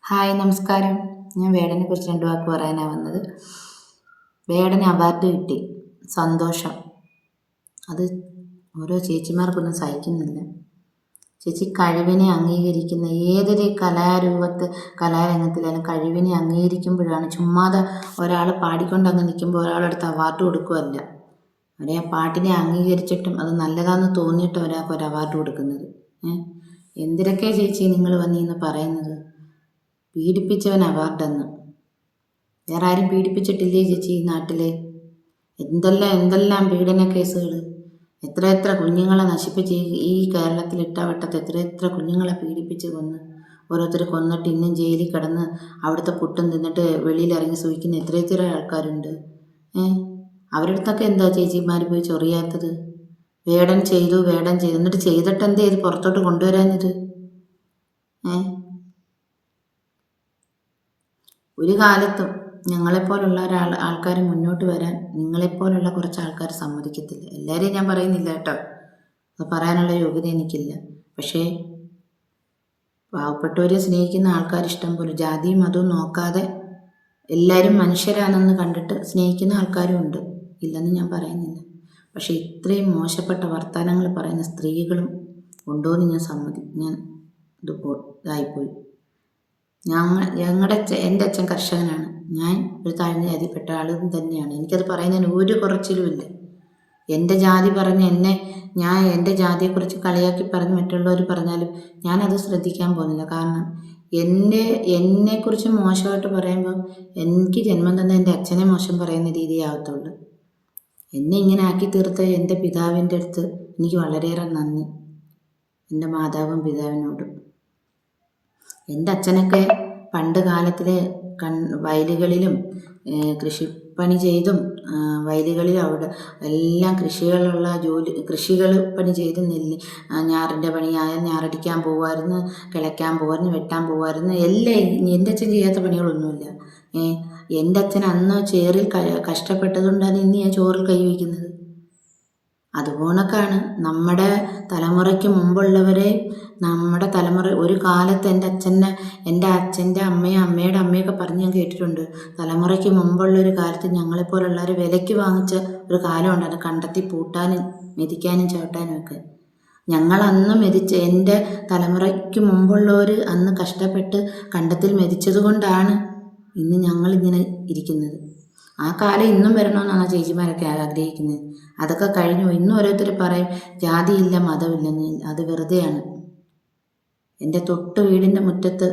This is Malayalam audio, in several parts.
ഹായ് നമസ്കാരം. ഞാൻ വേടനെ കുറിച്ച് 2 വാക്ക് പറയാനാണ് വന്നത്. വേടന് അവാർഡ് കിട്ടി. സന്തോഷം. അത് ഓരോ ചേച്ചിമാർക്കൊന്നും സഹിക്കുന്നില്ല. ചേച്ചി കഴിവിനെ അംഗീകരിക്കുന്ന ഏതൊരു കലാരംഗത്തിലായാലും കഴിവിനെ അംഗീകരിക്കുമ്പോഴാണ്. ചുമ്മാതെ ഒരാൾ പാടിക്കൊണ്ട് നിൽക്കുമ്പോൾ ഒരാളെടുത്ത് അവാർഡ് കൊടുക്കുകയല്ല. അവരെ ആ പാട്ടിനെ അംഗീകരിച്ചിട്ടും അത് നല്ലതാണെന്ന് തോന്നിയിട്ട് ഒരാൾക്ക് ഒരു അവാർഡ് കൊടുക്കുന്നത്. എന്തിനൊക്കെയാണ് ചേച്ചി നിങ്ങൾ വന്നിന്ന് പറയുന്നത്? പീഡിപ്പിച്ചവൻ അവാർഡെന്ന്. വേറെ ആരും പീഡിപ്പിച്ചിട്ടില്ലേ ചേച്ചി ഈ നാട്ടിൽ? എന്തെല്ലാം പീഡന കേസുകൾ! എത്ര കുഞ്ഞുങ്ങളെ നശിപ്പിച്ച് ഈ കേരളത്തിൽ ഇട്ടാവട്ടത്ത് എത്ര കുഞ്ഞുങ്ങളെ പീഡിപ്പിച്ച് കൊന്ന്. ഓരോരുത്തർ കൊന്നിട്ട് ഇന്നും ജയിലിൽ കിടന്ന് അവിടുത്തെ പുട്ടും തിന്നിട്ട് വെളിയിലിറങ്ങി സൂഹിക്കുന്ന എത്ര ആൾക്കാരുണ്ട്. അവരുടെ അടുത്തൊക്കെ എന്താ ചേച്ചിമാർ പോയി ചൊറിയാത്തത്? വേടൻ ചെയ്തു എന്നിട്ട് ചെയ്തിട്ട് എന്തേ ഇത് പുറത്തോട്ട് കൊണ്ടുവരാഞ്ഞത്? ഒരു കാലത്തും ഞങ്ങളെപ്പോലുള്ള ആൾക്കാർ മുന്നോട്ട് വരാൻ നിങ്ങളെപ്പോലുള്ള കുറച്ച് ആൾക്കാർ സമ്മതിക്കത്തില്ല. എല്ലാവരെയും ഞാൻ പറയുന്നില്ല കേട്ടോ, അത് പറയാനുള്ള യോഗ്യത എനിക്കില്ല. പക്ഷേ പാവപ്പെട്ടവരെ സ്നേഹിക്കുന്ന ആൾക്കാർ ഇഷ്ടം പോലെ, ജാതിയും മതവും നോക്കാതെ എല്ലാവരും മനുഷ്യരാണെന്ന് കണ്ടിട്ട് സ്നേഹിക്കുന്ന ആൾക്കാരും ഉണ്ട്, ഇല്ലെന്ന് ഞാൻ പറയുന്നില്ല. പക്ഷേ ഇത്രയും മോശപ്പെട്ട വർത്തമാനങ്ങൾ പറയുന്ന സ്ത്രീകളും ഉണ്ടോയെന്ന് ഞാൻ ഇതായിപ്പോയി. എൻ്റെ അച്ഛൻ കർഷകനാണ്. ഞാൻ ഒരു താഴ്ന്ന ജാതിപ്പെട്ട ആളും തന്നെയാണ്. എനിക്കത് പറയുന്നതിന് ഒരു കുറച്ചിലുമില്ല. എൻ്റെ ജാതി പറഞ്ഞ് ഞാൻ എൻ്റെ ജാതിയെക്കുറിച്ച് കളിയാക്കി പറഞ്ഞ് മറ്റുള്ളവർ പറഞ്ഞാലും ഞാനത് ശ്രദ്ധിക്കാൻ പോകുന്നില്ല. കാരണം എന്നെക്കുറിച്ച് മോശമായിട്ട് പറയുമ്പം എനിക്ക് ജന്മം തന്ന എൻ്റെ അച്ഛനെ മോശം പറയുന്ന രീതിയാവത്തുള്ളൂ. എന്നെ ഇങ്ങനെ ആക്കി തീർത്ത എൻ്റെ പിതാവിൻ്റെ അടുത്ത് എനിക്ക് വളരെയേറെ നന്ദി, എൻ്റെ മാതാവും പിതാവിനോടും. എൻ്റെ അച്ഛനൊക്കെ പണ്ട് കാലത്തിൽ വയലുകളിലും കൃഷിപ്പണി ചെയ്തും വയലുകളിലും അവിടെ എല്ലാം കൃഷികൾ പണി ചെയ്ത് ഞാറിൻ്റെ പണിയായാൽ ഞാറടിക്കാൻ പോകുമായിരുന്നു, കിളയ്ക്കാൻ പോകുമായിരുന്നു, വെട്ടാൻ പോകുമായിരുന്നു. എല്ലാം എൻ്റെ അച്ഛൻ ചെയ്യാത്ത പണികളൊന്നുമില്ല. എൻ്റെ അച്ഛൻ അന്ന് ചേറിൽ കഷ്ടപ്പെട്ടതുകൊണ്ടാണ് ഇന്ന് ഞാൻ ചോറിൽ കൈ വയ്ക്കുന്നത്. അതുപോണക്കാണ് നമ്മുടെ തലമുറയ്ക്ക് മുമ്പുള്ളവരെ, നമ്മുടെ തലമുറ ഒരു കാലത്ത് എൻ്റെ അച്ഛൻ്റെ അമ്മയും അമ്മയുടെ അമ്മയൊക്കെ പറഞ്ഞ് ഞാൻ കേട്ടിട്ടുണ്ട്. തലമുറയ്ക്ക് മുമ്പുള്ളൊരു കാലത്ത് ഞങ്ങളെപ്പോലുള്ളവർ വിലയ്ക്ക് വാങ്ങിച്ച ഒരു കാലം ഉണ്ടായിരുന്നു, കണ്ടത്തി പൂട്ടാനും മെതിക്കാനും ചവിട്ടാനും ഒക്കെ. ഞങ്ങളന്ന് എൻ്റെ തലമുറയ്ക്ക് മുമ്പുള്ളവർ അന്ന് കഷ്ടപ്പെട്ട് കണ്ടത്തിൽ മെതിച്ചത് കൊണ്ടാണ് ഇന്ന് ഞങ്ങളിങ്ങനെ ഇരിക്കുന്നത്. ആ കാലം ഇന്നും വരണമെന്നാണ് ചേച്ചിമാരൊക്കെ ആഗ്രഹിക്കുന്നത്. അതൊക്കെ കഴിഞ്ഞു. ഇന്നും ഓരോരുത്തർ പറയും ജാതിയില്ല മതമില്ലെന്ന്. അത് വെറുതെയാണ്. എൻ്റെ തൊട്ട് വീടിൻ്റെ മുറ്റത്ത്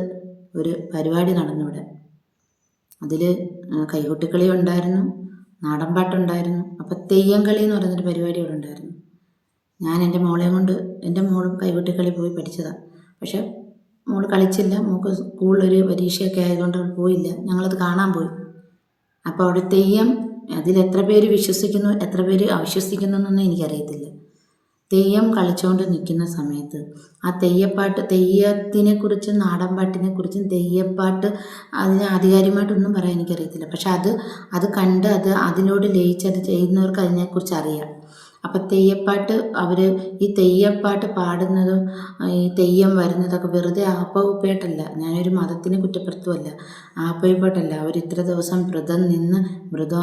ഒരു പരിപാടി നടന്നിവിടെ. അതിൽ കൈകൊട്ടിക്കളി ഉണ്ടായിരുന്നു, നാടൻപാട്ടുണ്ടായിരുന്നു. അപ്പം തെയ്യം കളി എന്ന് പറയുന്നൊരു പരിപാടി ഇവിടെ ഉണ്ടായിരുന്നു. ഞാൻ എൻ്റെ മോളും കൈകൊട്ടിക്കളി പോയി പഠിച്ചതാണ്. പക്ഷെ മോൾ കളിച്ചില്ല. മോൾക്ക് സ്കൂളിലൊരു പരീക്ഷയൊക്കെ ആയതുകൊണ്ട് പോയില്ല. ഞങ്ങളത് കാണാൻ പോയി. അപ്പോൾ അവിടെ തെയ്യം, അതിലെത്ര പേര് വിശ്വസിക്കുന്നു എത്ര പേര് അവിശ്വസിക്കുന്നു എന്നൊന്നും എനിക്കറിയത്തില്ല. തെയ്യം കളിച്ചുകൊണ്ട് നിൽക്കുന്ന സമയത്ത് ആ തെയ്യത്തിനെക്കുറിച്ചും നാടൻപാട്ടിനെക്കുറിച്ചും തെയ്യപ്പാട്ട് അതിന് ആധികാരികമായിട്ടൊന്നും പറയാൻ എനിക്കറിയത്തില്ല. പക്ഷെ അത് കണ്ട് അതിനോട് ലയിച്ച് അത് ചെയ്യുന്നവർക്ക് അതിനെക്കുറിച്ച് അറിയാം. അപ്പം ഈ തെയ്യപ്പാട്ട് പാടുന്നതും ഈ തെയ്യം വരുന്നതൊക്കെ വെറുതെ ആപ്പവുപ്പായിട്ടല്ല. ഞാനൊരു മതത്തിനെ കുറ്റപ്പെടുത്തുമല്ല, ആപ്പവുപ്പായിട്ടല്ല. അവർ ഇത്ര ദിവസം വ്രതം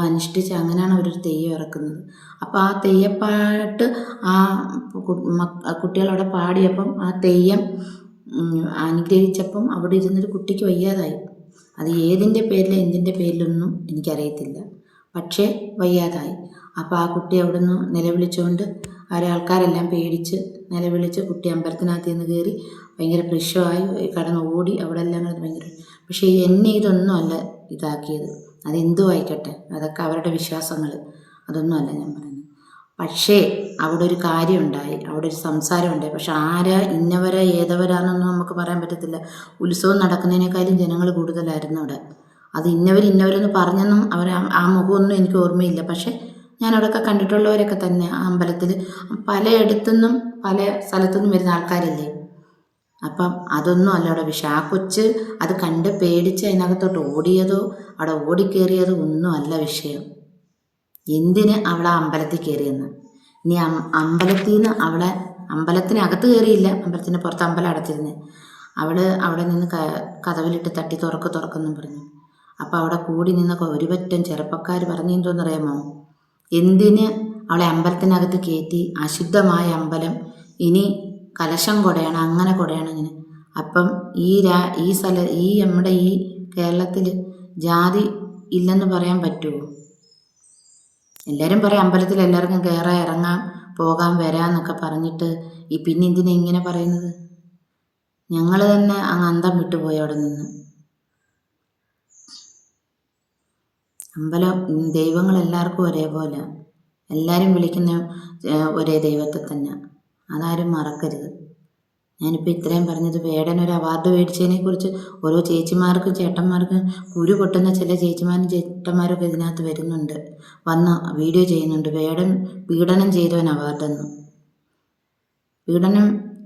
അനുഷ്ഠിച്ച് അങ്ങനെയാണ് അവരൊരു തെയ്യം ഇറക്കുന്നത്. അപ്പോൾ ആ തെയ്യപ്പാട്ട് കുട്ടികളവിടെ പാടിയപ്പം ആ തെയ്യം അനുഗ്രഹിച്ചപ്പം അവിടെ ഇരുന്നൊരു കുട്ടിക്ക് വയ്യാതായി. അത് എന്തിൻ്റെ പേരിലൊന്നും എനിക്കറിയത്തില്ല. പക്ഷേ വയ്യാതായി. അപ്പോൾ ആ കുട്ടി അവിടെ നിന്ന് നിലവിളിച്ചുകൊണ്ട് ആൾക്കാരെല്ലാം പേടിച്ച് നിലവിളിച്ച് കുട്ടി അമ്പലത്തിനകത്ത് നിന്ന് കയറി ഭയങ്കര പ്രശ്നമായി കടന്ന് ഓടി. അവിടെ എല്ലാം കിടന്ന് ഭയങ്കര. പക്ഷേ എന്നെ ഇതൊന്നും അല്ല ഇതാക്കിയത്. അതെന്തോ ആയിക്കോട്ടെ, അതൊക്കെ അവരുടെ വിശ്വാസങ്ങൾ, അതൊന്നുമല്ല ഞാൻ പറയുന്നത്. പക്ഷേ അവിടെ ഒരു കാര്യമുണ്ടായി, അവിടെ ഒരു സംസാരമുണ്ടായി. പക്ഷെ ഇന്നവരാ ഏതവരാണെന്നൊന്നും നമുക്ക് പറയാൻ പറ്റത്തില്ല. ഉത്സവം നടക്കുന്നതിനേക്കാളും ജനങ്ങൾ കൂടുതലായിരുന്നു അവിടെ. അത് ഇന്നവരെന്ന് പറഞ്ഞെന്നും ആ മുഖമൊന്നും എനിക്ക് ഓർമ്മയില്ല. പക്ഷെ ഞാൻ അവിടെയൊക്കെ കണ്ടിട്ടുള്ളവരൊക്കെ തന്നെ ആ അമ്പലത്തിൽ പലയിടത്തുനിന്നും പല സ്ഥലത്തുനിന്നും വരുന്ന ആൾക്കാരില്ലേ. അപ്പം അതൊന്നും അല്ല അവിടെ വിഷയം. ആ കൊച്ച് അത് കണ്ട് പേടിച്ച് അതിനകത്തോട്ട് ഓടിയതോ അവിടെ ഓടിക്കേറിയതോ ഒന്നും അല്ല വിഷയം. എന്തിന് അവളെ അമ്പലത്തിൽ കയറിയെന്ന്. ഇനി അമ്പലത്തിൽ നിന്ന് അമ്പലത്തിനകത്ത് കയറിയില്ല, അമ്പലത്തിന് പുറത്ത് അമ്പലം അടച്ചിരുന്നത്. അവൾ അവിടെ നിന്ന് കതവിലിട്ട് തട്ടി തുറക്കെന്നും പറഞ്ഞു. അപ്പോൾ അവിടെ കൂടി നിന്ന ഒരു പറ്റം ചെറുപ്പക്കാർ പറഞ്ഞെന്തോന്നറിയാമോ, എന്തിന് അവളെ അമ്പലത്തിനകത്ത് കയറ്റി, അശുദ്ധമായ അമ്പലം, ഇനി കലശം കുടയണം, അങ്ങനെ കുടയണം ഇങ്ങനെ. അപ്പം ഈ നമ്മുടെ ഈ കേരളത്തിൽ ജാതി ഇല്ലെന്ന് പറയാൻ പറ്റുമോ? എല്ലാവരും പറയും അമ്പലത്തിൽ എല്ലാവർക്കും കയറാം, ഇറങ്ങാം, പോകാം, വരാമെന്നൊക്കെ പറഞ്ഞിട്ട് പിന്നെ എന്തിനാ ഇങ്ങനെ പറയുന്നത്? ഞങ്ങൾ തന്നെ അങ്ങ് അന്തം വിട്ടുപോയി അവിടെ നിന്ന്. അമ്പലം ദൈവങ്ങൾ എല്ലാവർക്കും ഒരേപോലെ, എല്ലാവരും വിളിക്കുന്ന ഒരേ ദൈവത്തെ തന്നെ, അതാരും മറക്കരുത്. ഞാനിപ്പോൾ ഇത്രയും പറഞ്ഞത് വേടനൊരു അവാർഡ് മേടിച്ചതിനെക്കുറിച്ച് ഓരോ ചേച്ചിമാർക്കും ചേട്ടന്മാർക്കും കുരു പൊട്ടുന്ന ചില ചേച്ചിമാരും ചേട്ടന്മാരൊക്കെ ഇതിനകത്ത് വരുന്നുണ്ട്, വന്ന് വീഡിയോ ചെയ്യുന്നുണ്ട്. പീഡനം ചെയ്തവൻ അവാർഡെന്ന്.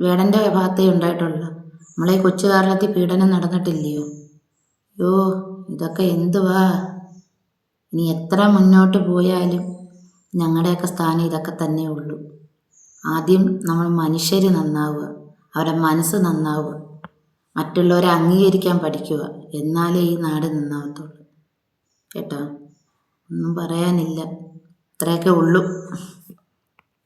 വേടൻ്റെ ഭാഗത്തേ ഉണ്ടായിട്ടുള്ളൂ. നമ്മളെ കൊച്ചു കേരളത്തിൽ പീഡനം നടന്നിട്ടില്ലയോ? യോ, ഇതൊക്കെ എന്തുവാ? ഇനി എത്ര മുന്നോട്ട് പോയാലും ഞങ്ങളുടെയൊക്കെ സ്ഥാനം ഇതൊക്കെ തന്നെ ഉള്ളൂ. ആദ്യം നമ്മൾ മനുഷ്യർ നന്നാവുക, അവരുടെ മനസ്സ് നന്നാവുക, മറ്റുള്ളവരെ അംഗീകരിക്കാൻ പഠിക്കുക, എന്നാലേ ഈ നാട് നന്നാവത്തുള്ളൂ. കേട്ടോ? ഒന്നും പറയാനില്ല, ഇത്രയൊക്കെ ഉള്ളൂ.